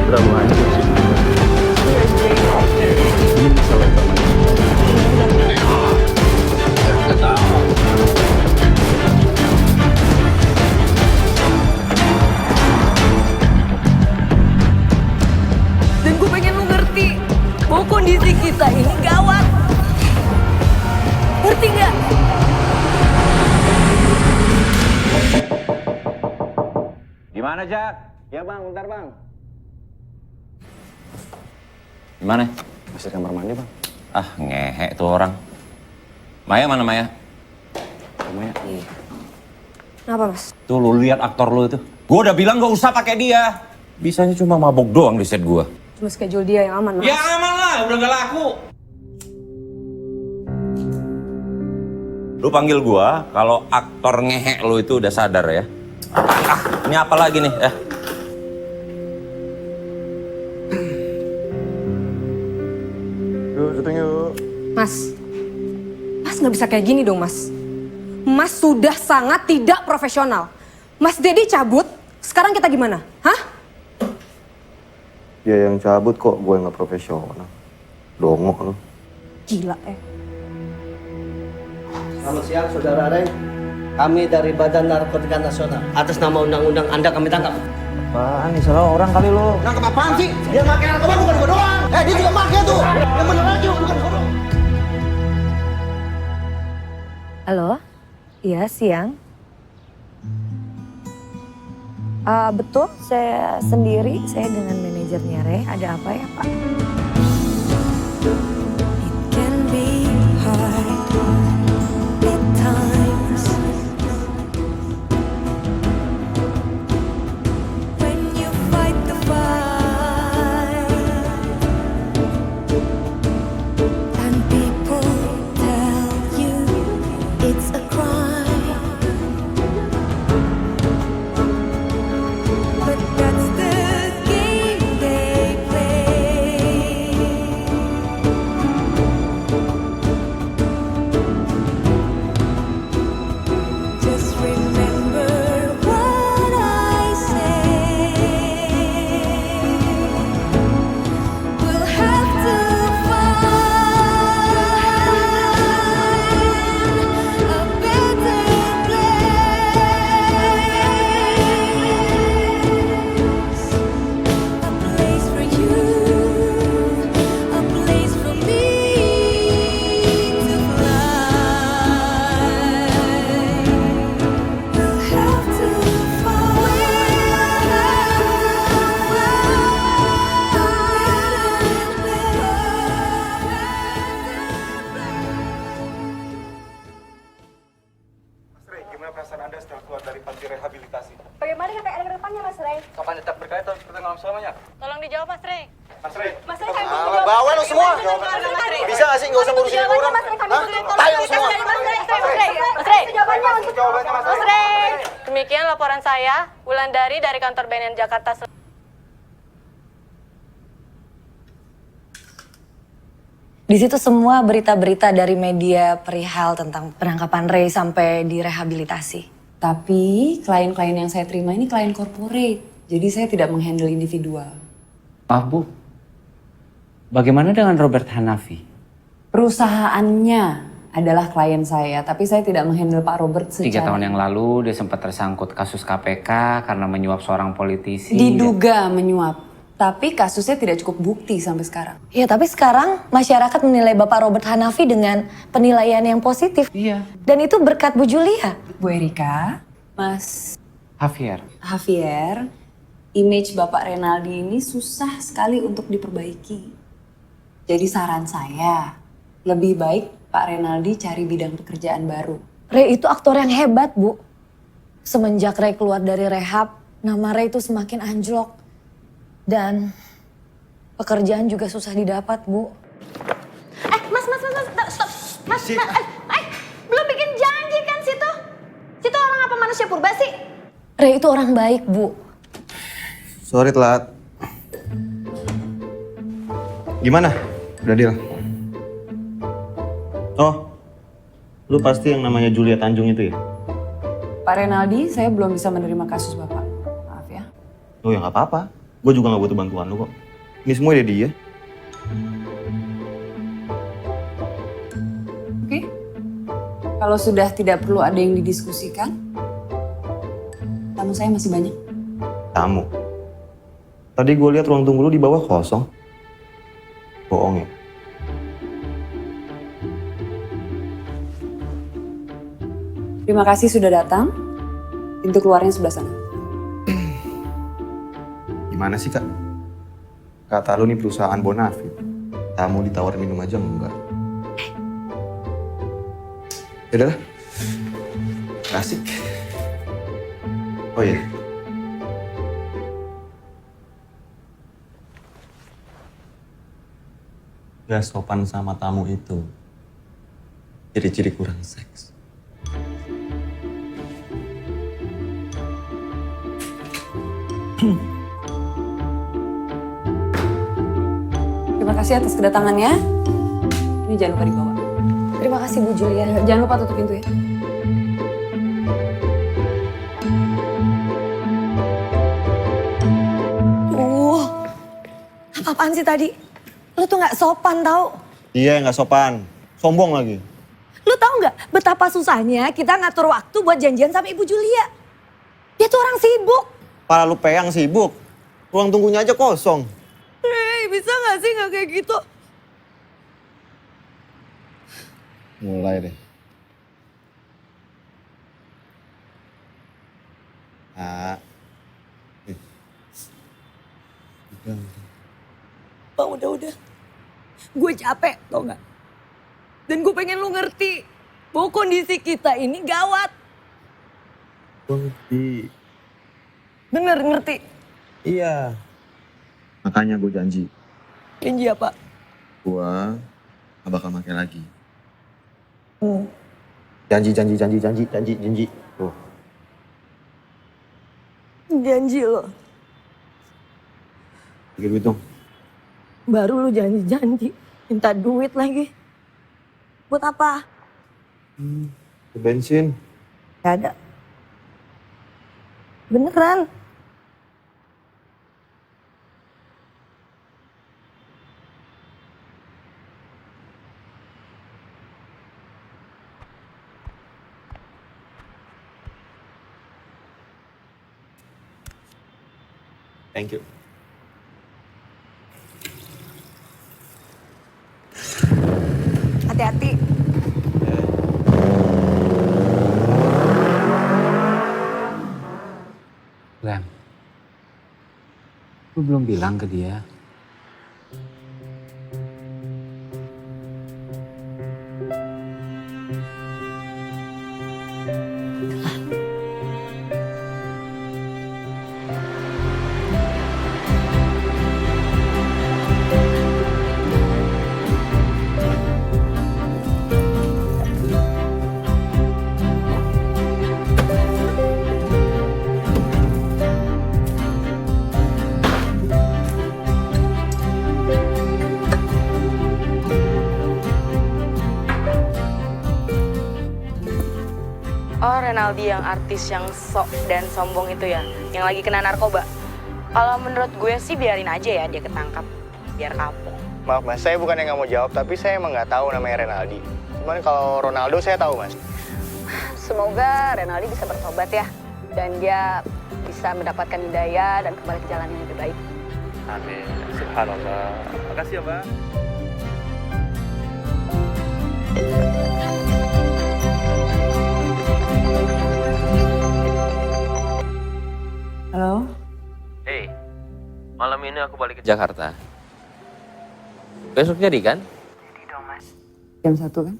terlalu hancur sih. Ini masalah utama. Dan gue pengen lu ngerti bahwa kondisi kita ini gawat. Ngerti nggak? Gimana, Jak? Ya bang, bentar bang. Gimana? Masih di kamar mandi bang. Ah, ngehe tuh orang. Maya mana Maya? Maya. Kenapa mas? Tuh lu lihat aktor lu itu. Gua udah bilang gak usah pakai dia. Bisanya cuma mabok doang di set gua. Cuma schedule dia yang aman mas. Ya aman lah, udah gak laku. Lu panggil gua kalau aktor ngehe lu itu udah sadar ya. Ini apa lagi nih? Yuk, syuting yuk. Mas nggak bisa kayak gini dong mas. Mas sudah sangat tidak profesional. Mas Dedi cabut, sekarang kita gimana? Hah? Ya yang cabut kok, gue nggak profesional. Dongok lu. Gila Selamat siang, Saudara Reng. Kami dari Badan Narkotika Nasional. Atas nama undang-undang Anda kami tangkap. Apaan nih, salah orang kali lo. Nangkep apaan sih? Dia pakai narkoba bukan gua doang. Dia juga pakai tuh. Yang bener aja bukan gua doang. Halo? Iya, siang. Betul, saya sendiri. Saya dengan manajernya Re. Ada apa ya, Pak? It can be hard at times when you fight the fight and people tell you it's a crime, but that's the game they play. Just remember what I say. We'll have to find a better place for you, a place for me to fly. We'll have to Mas Rey, gimana perasaan Anda setelah keluar dari panti rehabilitasi? Bagaimana dengan PKN ke depannya, Mas Rey? Kapan tetap berkaitan seperti dalam selamanya? Tolong dijawab, Mas Rey. Mas Rey, Mas Rey, kami Alah, bawa lu semua. Bisa gak sih nggak usah ngurusin orang? Mas Rey, kami Hah? butuh Tayo lu semua. Mas Rey. Jawabannya untuk jawabannya Mas Rey. Mas Rey. Demikian laporan saya, Wulandari dari kantor BNN Jakarta Selatan. Di situ semua berita-berita dari media perihal tentang penangkapan Ray sampai direhabilitasi. Tapi klien-klien yang saya terima ini klien corporate, jadi saya tidak menghandle individual. Maaf Bu, bagaimana dengan Robert Hanafi? Perusahaannya adalah klien saya, tapi saya tidak menghandle Pak Robert 3 secara... tahun yang lalu dia sempat tersangkut kasus KPK karena menyuap seorang politisi. Diduga menyuap, tapi kasusnya tidak cukup bukti sampai sekarang. Ya tapi sekarang masyarakat menilai Bapak Robert Hanafi dengan penilaian yang positif. Iya. Dan itu berkat Bu Julia. Bu Erika, Mas Javier. Javier, image Bapak Renaldi ini susah sekali untuk diperbaiki. Jadi saran saya, lebih baik Pak Renaldi cari bidang pekerjaan baru. Ray itu aktor yang hebat, Bu. Semenjak Ray keluar dari rehab, nama Ray itu semakin anjlok. Dan pekerjaan juga susah didapat, Bu. Mas, stop. Mas, belum bikin janji kan situ? Situ orang apa manusia purba sih? Ray itu orang baik, Bu. Sorry telat. Gimana? Udah deal? Oh, lu pasti yang namanya Julia Tanjung itu ya? Pak Renaldi, saya belum bisa menerima kasus Bapak. Maaf ya. Oh ya nggak apa-apa. Gue juga gak butuh bantuan lo kok. Ini semua ide dia. Oke. Kalau sudah tidak perlu ada yang didiskusikan, tamu saya masih banyak. Tamu. Tadi gue lihat ruang tunggu lu di bawah kosong. Bohong ya? Terima kasih sudah datang. Pintu keluarnya sebelah sana. Gimana sih kak? Kata lu nih perusahaan Bonafit. Tamu ditawar minum aja enggak. Yaudah lah. Asik. Oh iya. Gak sopan sama tamu itu. Ciri-ciri kurang seks. Terima kasih atas kedatangannya. Ini jangan lupa dibawa. Terima kasih Bu Julia. Jangan lupa tutup pintu ya. Apa-apaan sih tadi? Lu tuh gak sopan tau. Iya gak sopan. Sombong lagi. Lu tahu nggak betapa susahnya kita ngatur waktu buat janjian sama Ibu Julia? Dia tuh orang sibuk. Pala lu peyang sibuk. Ruang tunggunya aja kosong. Hei, bisa nggak sih nggak kayak gitu? Mulai deh. Bang, udah. Gue capek, tau nggak? Dan gue pengen lu ngerti bahwa kondisi kita ini gawat. Ngerti. Bener ngerti? Iya. Makanya gue janji. Janji apa? Gue gak bakal pakai lagi. Janji. Tuh. Janji lo. Pakai duit dong. Baru lu janji. Minta duit lagi. Buat apa? Ke bensin. Gak ada. Beneran. Thank you. Hati-hati. Glenn, lu belum bilang ke dia. Oh, Renaldi yang artis yang sok dan sombong itu ya, yang lagi kena narkoba. Kalau menurut gue sih biarin aja ya dia ketangkap, biar kapok. Maaf mas, saya bukan yang nggak mau jawab, tapi saya emang nggak tahu namanya Renaldi. Cuman kalau Ronaldo saya tahu mas. Semoga Renaldi bisa bertobat ya, dan dia bisa mendapatkan hidayah dan kembali ke jalan yang lebih baik. Amin. Subhanallah. Makasih ya, Mbak. Halo? Hey, malam ini aku balik ke Jakarta. Besok jadi kan? Jadi dong mas. Jam 1 kan?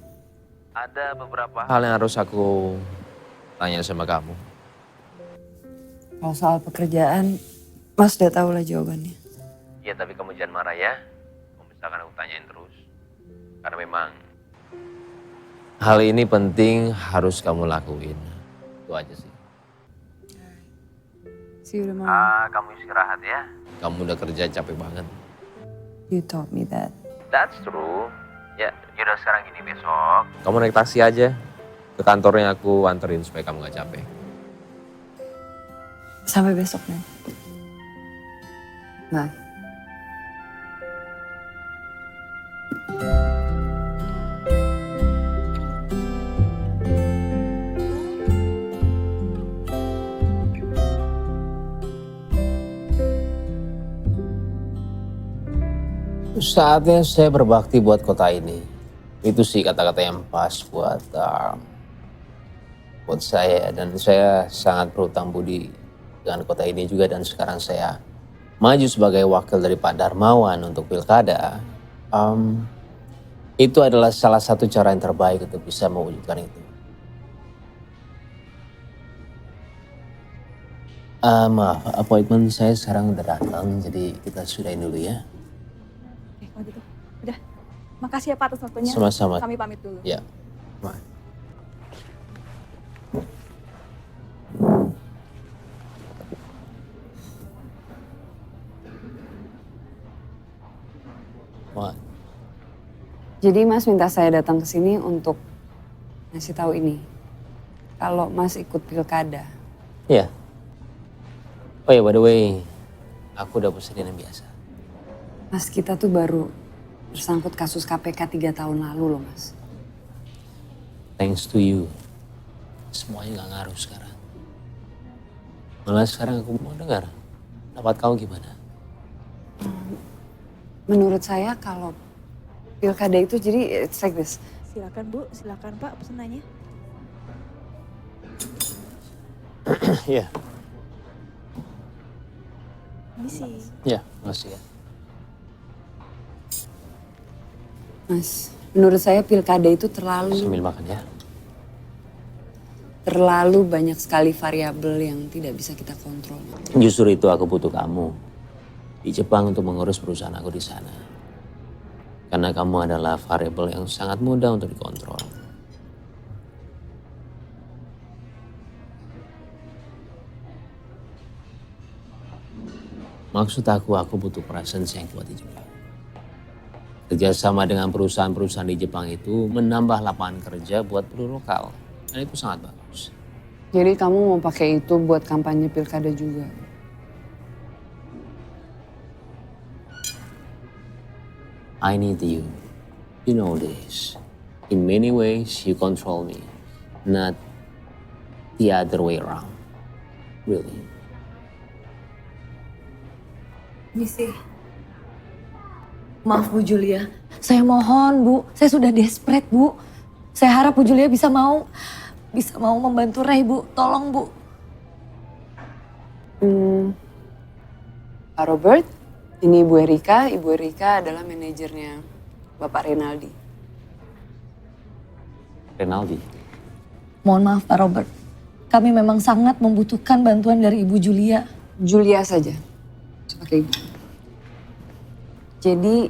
Ada beberapa hal yang harus aku tanya sama kamu. Kalau soal pekerjaan, mas udah tahu lah jawabannya. Iya, tapi kamu jangan marah ya. Kalau misalkan aku tanyain terus. Karena memang hal ini penting harus kamu lakuin. Itu aja sih. See you tomorrow. Kamu istirahat ya. Kamu udah kerja capek banget. You told me that. That's true. Ya, yaudah sekarang gini besok. Kamu naik taksi aja. Ke kantornya aku anterin supaya kamu gak capek. Sampai besok nih. Bye. Saatnya saya berbakti buat kota ini. Itu sih kata-kata yang pas buat saya, dan saya sangat berhutang budi dengan kota ini juga, dan sekarang saya maju sebagai wakil dari Pak Darmawan untuk pilkada. Itu adalah salah satu cara yang terbaik untuk bisa mewujudkan itu. Maaf, appointment saya sekarang udah datang, jadi kita sudahin dulu ya. Oke, kalau gitu. Udah. Makasih ya Pak atas waktunya. Sama-sama. Kami pamit dulu. Ya. Maaf. Wah. Jadi Mas minta saya datang ke sini untuk ngasih tahu ini. Kalau Mas ikut pilkada. Ya. Oh ya, by the way, aku udah pesenin yang biasa. Mas, kita tuh baru tersangkut kasus KPK 3 tahun lalu loh Mas. Thanks to you. Semuanya gak ngaruh sekarang. Malah sekarang aku mau dengar. Pendapat kamu gimana? Menurut saya kalau pilkada itu jadi it's like this. Silakan Bu, silakan Pak pesenannya. Iya. Misi. Iya, makasih ya. Mas, menurut saya pilkada itu Sambil makan ya. terlalu banyak sekali variabel yang tidak bisa kita kontrol. Justru itu aku butuh kamu di Jepang untuk mengurus perusahaan aku di sana. Karena kamu adalah variabel yang sangat mudah untuk dikontrol. Maksud aku butuh presence yang kuat di Jepang. Kerjasama dengan perusahaan-perusahaan di Jepang itu menambah lapangan kerja buat penduduk lokal. Dan itu sangat bagus. Jadi kamu mau pakai itu buat kampanye pilkada juga? I need you. You know this. In many ways, you control me. Not the other way around. Really. Misi. Maaf Bu Julia, saya mohon Bu, saya sudah desperate Bu. Saya harap Bu Julia bisa mau membantu Ray Bu, tolong Bu. Pak Robert, ini Ibu Erika. Ibu Erika adalah manajernya Bapak Renaldi. Renaldi. Mohon maaf Pak Robert, kami memang sangat membutuhkan bantuan dari Ibu Julia. Julia saja. Oke. Jadi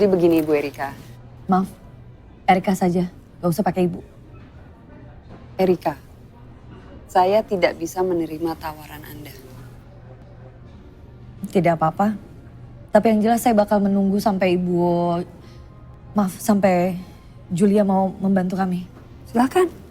begini Ibu Erika. Maaf, Erika saja, gak usah pakai Ibu. Erika, saya tidak bisa menerima tawaran Anda. Tidak apa-apa, tapi yang jelas saya bakal menunggu sampai sampai Julia mau membantu kami. Silakan.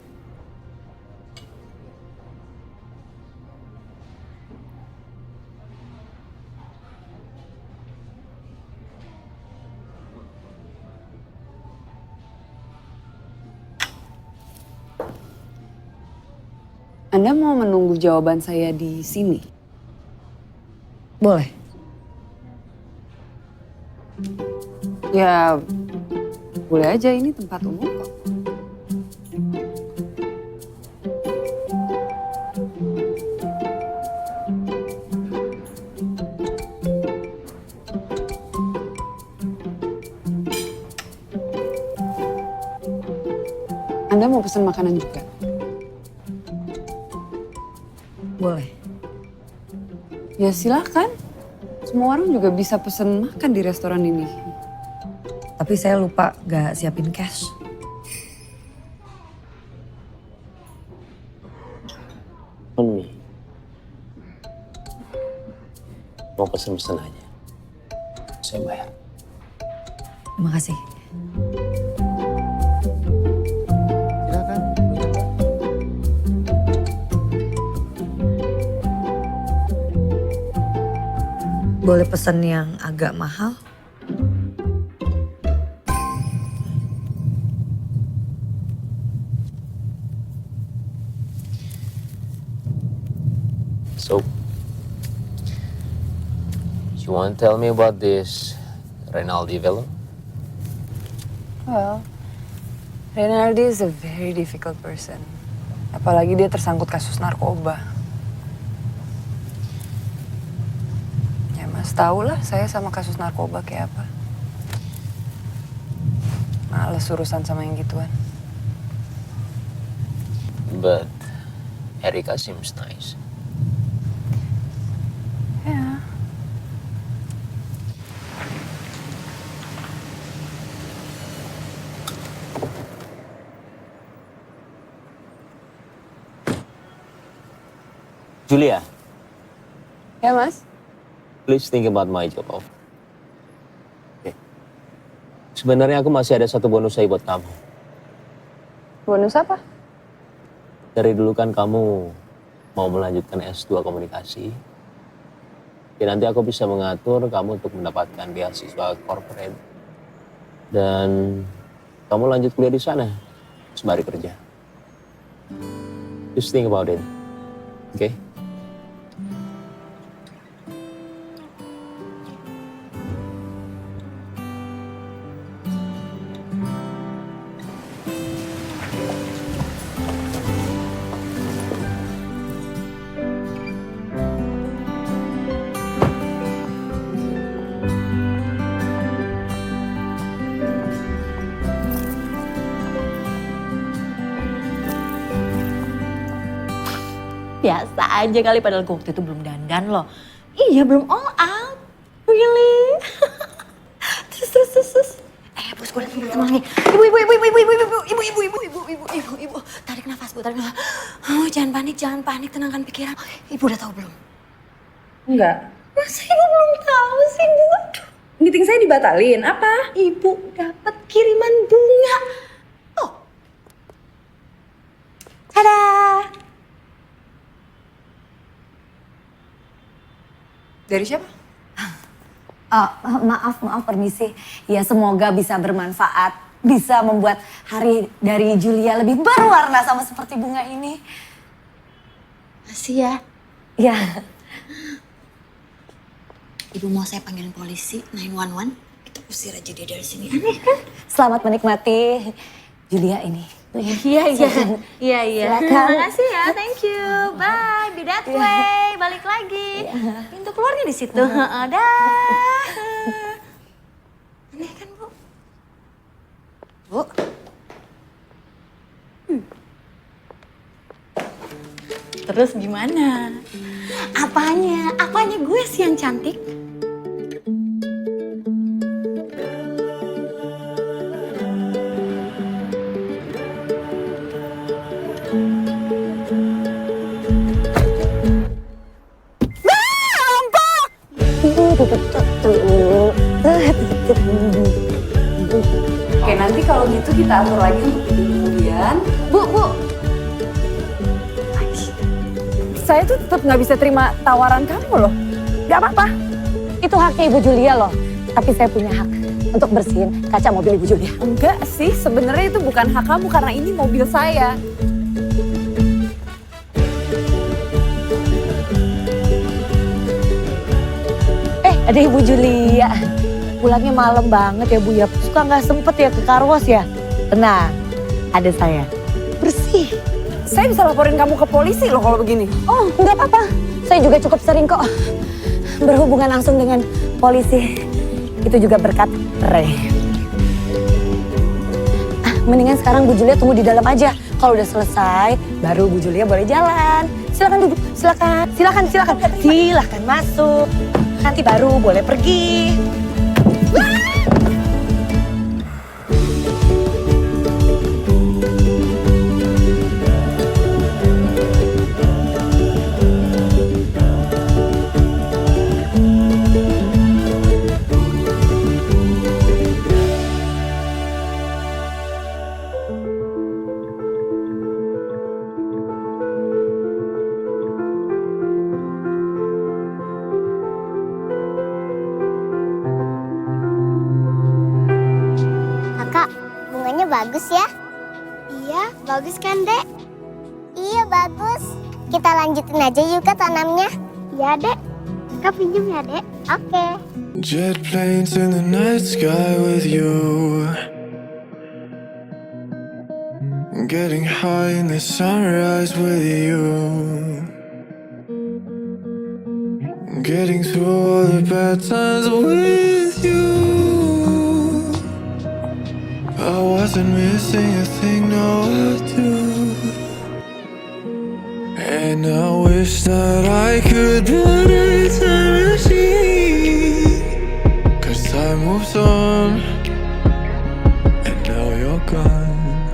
Anda mau menunggu jawaban saya di sini? Boleh. Ya, boleh aja, ini tempat umum kok. Anda mau pesan makanan juga? Boleh. Ya silakan. Semua orang juga bisa pesan makan di restoran ini. Tapi saya lupa gak siapin cash. On me. Mau pesen-pesen aja. Saya bayar. Terima kasih. Silakan. boleh pesan yang agak mahal? So, you want to tell me about this Renaldi fellow? Well, Renaldi is a very difficult person. Apalagi dia tersangkut kasus narkoba. Ya Mas tahu lah saya sama kasus narkoba kayak apa. Males urusan sama yang gituan. But Erika seems nice. Ya. Julia, Ya Mas? please think about my job offer. Okay. Sebenarnya aku masih ada satu bonus saya buat kamu. Bonus apa? Dari dulu kan kamu mau melanjutkan S2 komunikasi. Ya nanti aku bisa mengatur kamu untuk mendapatkan beasiswa corporate. Dan kamu lanjut kuliah di sana sembari kerja. Just think about it. Okay? Biasa aja kali padahal gue waktu itu belum dandan loh. Iya belum all out. Really? terus. Bos gue datang lagi. Ibu. Tarik nafas bu, tarik nafas. Oh, jangan panik, tenangkan pikiran. Ibu udah tahu belum? Enggak. Masa ibu belum tahu sih bu? Aduh. Meeting saya dibatalin, apa? Ibu dapat kiriman bunga. Oh. Tada. Dari siapa? Maaf permisi. Ya semoga bisa bermanfaat. Bisa membuat hari dari Julia lebih berwarna sama seperti bunga ini. Makasih ya. Ya. Ibu mau saya panggilin polisi 911? Kita usir aja dia dari sini. Aneh kan? Selamat menikmati Julia ini. Iya. Silakan. Makasih ya, thank you. Bye, be that way. Balik lagi. Pintu keluarnya di situ. Dah. Aneh kan, Bu? Bu. Terus gimana? Apanya? Apanya gue sih yang cantik? Oke, nanti kalau gitu kita atur lagi untuk kemudian. Bu. Saya tuh tetap nggak bisa terima tawaran kamu loh. Gak apa-apa. Itu haknya Ibu Julia loh. Tapi saya punya hak untuk bersihin kaca mobil Ibu Julia. Enggak sih, sebenarnya itu bukan hak kamu karena ini mobil saya. Ada Ibu Julia. Pulangnya malam banget ya Bu ya. Suka nggak sempet ya ke karwas ya. Tenang, ada saya. Bersih. Saya bisa laporin kamu ke polisi loh kalau begini. Oh, nggak apa-apa. Saya juga cukup sering kok berhubungan langsung dengan polisi. Itu juga berkat Ray. Mendingan sekarang Bu Julia tunggu di dalam aja. Kalau udah selesai, baru Bu Julia boleh jalan. Silakan duduk, silakan masuk. Nanti baru boleh pergi. bagus ya? Iya, bagus kan, Dek? Iya, bagus. Kita lanjutin aja yuk ke tanamnya. Iya, Dek. Kak pinjem ya, Dek? Oke. Jet planes in the night sky with you. Getting high in the sunrise with you. Getting through all the bad times with you. I wasn't missing a thing, no I do. And I wish that I could build a time machine. Cause time moves on, and now you're gone.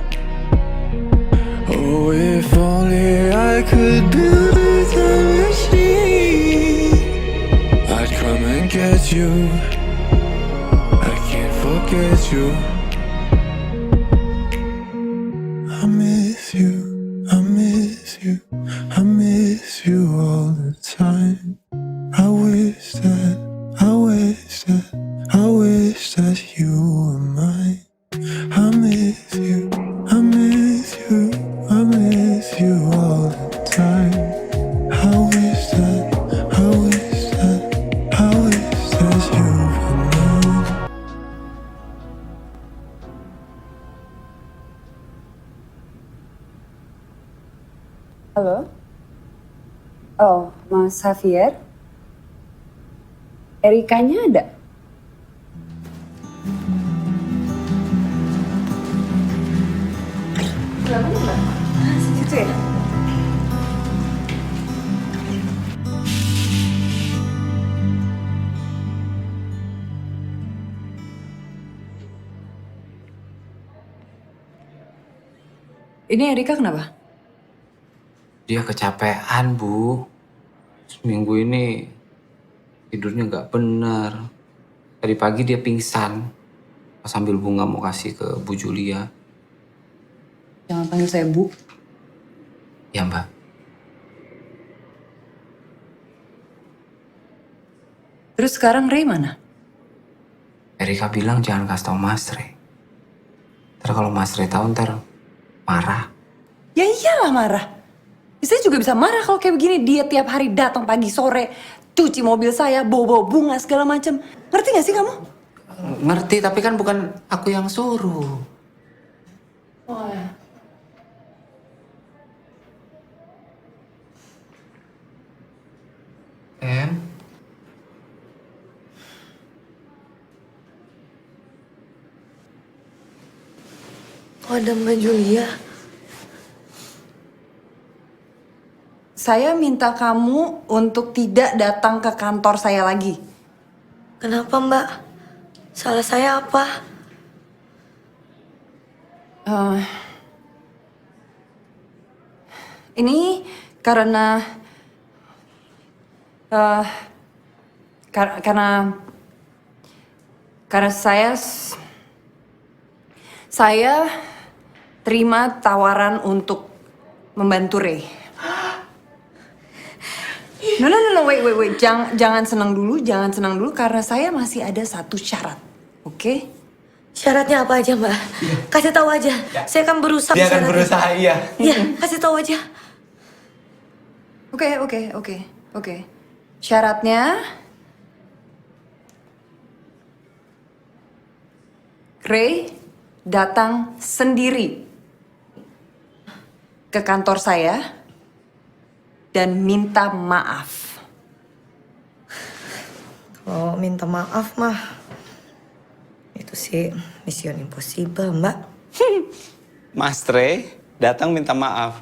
Oh, if only I could build a time machine, I'd come and get you. I can't forget you. I miss you, I miss you, I miss you all the time. I wish that you were mine. I miss you, I miss you, I miss you all the time. I wish that you were mine. Halo? Oh, Mas Xavier? Erikanya ada? Situ ya? Ini Erika kenapa? Dia kecapean, Bu. Seminggu ini tidurnya nggak benar. Tadi pagi dia pingsan. Sambil bunga mau kasih ke Bu Julia. Jangan panggil saya Bu. Ya, Mbak. Terus sekarang Ray mana? Erika bilang jangan kasih tau Mas Ray. Ntar kalau Mas Ray tahu ntar marah. Ya iyalah marah. Saya juga bisa marah kalau kayak begini. Dia tiap hari datang pagi sore, cuci mobil saya, bawa bunga segala macam. Ngerti gak sih kamu? Ngerti, tapi kan bukan aku yang suruh. Oh ya. Oh, ada Mbak Julia. Saya minta kamu untuk tidak datang ke kantor saya lagi. Kenapa, Mbak? Salah saya apa? Ini karena saya terima tawaran untuk membantu Ray. No, wait. Jangan senang dulu karena saya masih ada satu syarat, oke? Syaratnya apa aja, Mbak? Kasih tahu aja. Saya akan berusaha. Dia akan berusaha, iya. Iya, kasih tahu aja. Oke. Syaratnya Ray datang sendiri ke kantor saya dan minta maaf. Kalau minta maaf mah, itu sih mission impossible, Mbak. Mas Ray datang minta maaf.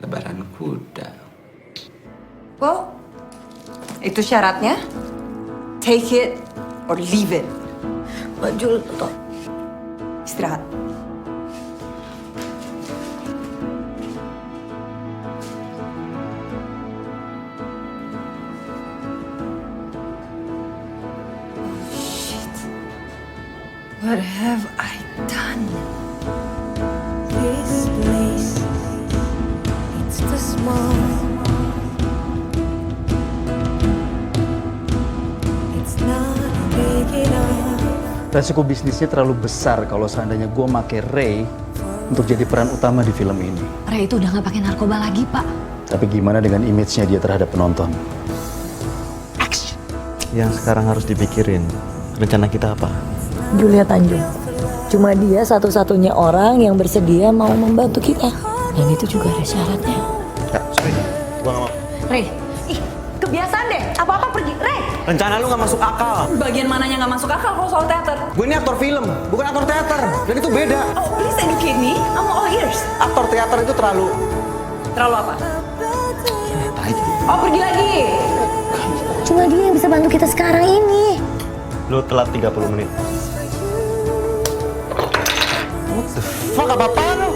Lebaran kuda. Well, itu syaratnya. Take it or leave it. Mbak Jul, toh. Istirahat. What have I done? This place, it's too small. It's not big enough. Resiko bisnisnya terlalu besar kalau seandainya gue make Ray untuk jadi peran utama di film ini. Ray itu udah gak pakai narkoba lagi, Pak. Tapi gimana dengan image-nya dia terhadap penonton? Yang sekarang harus dipikirin, rencana kita apa? Julia Tanjung. Cuma dia satu-satunya orang yang bersedia mau membantu kita. Dan itu juga ada syaratnya. Kak, sorry. Gua gak mau. Ray, ih, kebiasaan deh. Apa-apa pergi. Ray! Rencana lu gak masuk akal. Bagian mananya nggak masuk akal kalau soal teater? Gue ini aktor film, bukan aktor teater. Dan itu beda. Oh, please educate me. I'm all ears. Aktor teater itu terlalu... Terlalu apa? Oh, pergi lagi. Cuma dia yang bisa bantu kita sekarang ini. Lu telat 30 menit. What the fuck, apa-apaan lu?